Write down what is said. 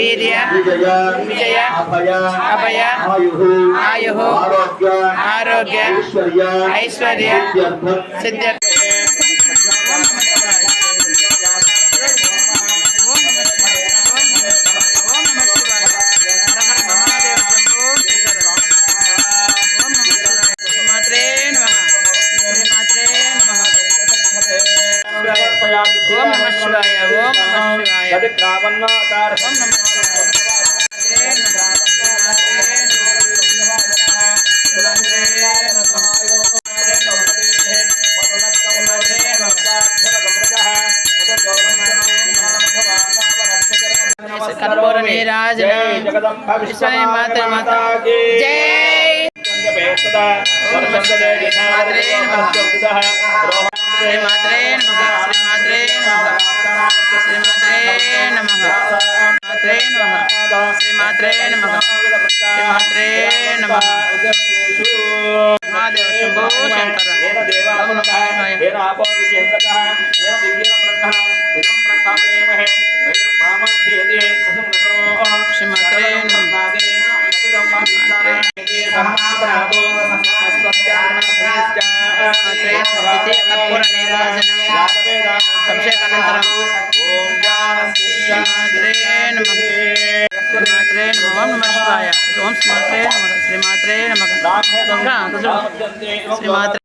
వీర్య విజయ అభయ ఆయుః ఆరోగ్య ఐశ్వర్య సిద్ధ్యర్థ ఓం నమః శివాయ ఓం నమః శివాయ कर्पूर नीराजन विश्वने माता माता जय मात्रे नमः श्री मात्रे नमः श्री मात्रे नमः श्री मात्रे नमः मात्रे नमः श्री मात्रे नमः श्री मात्रे नमः महादेव शंभो शंकर ओम नमः शिवाय श्री मात्रे नमः द्वितीय कर्पूर नीराजनम् अभिषेकानन्तरं श्री मात्रे नमः श्री मात्रे नमः ओम नमः शिवाय ओम श्री मात्रे नमः श्री मात्रे नमः श्री मात्रे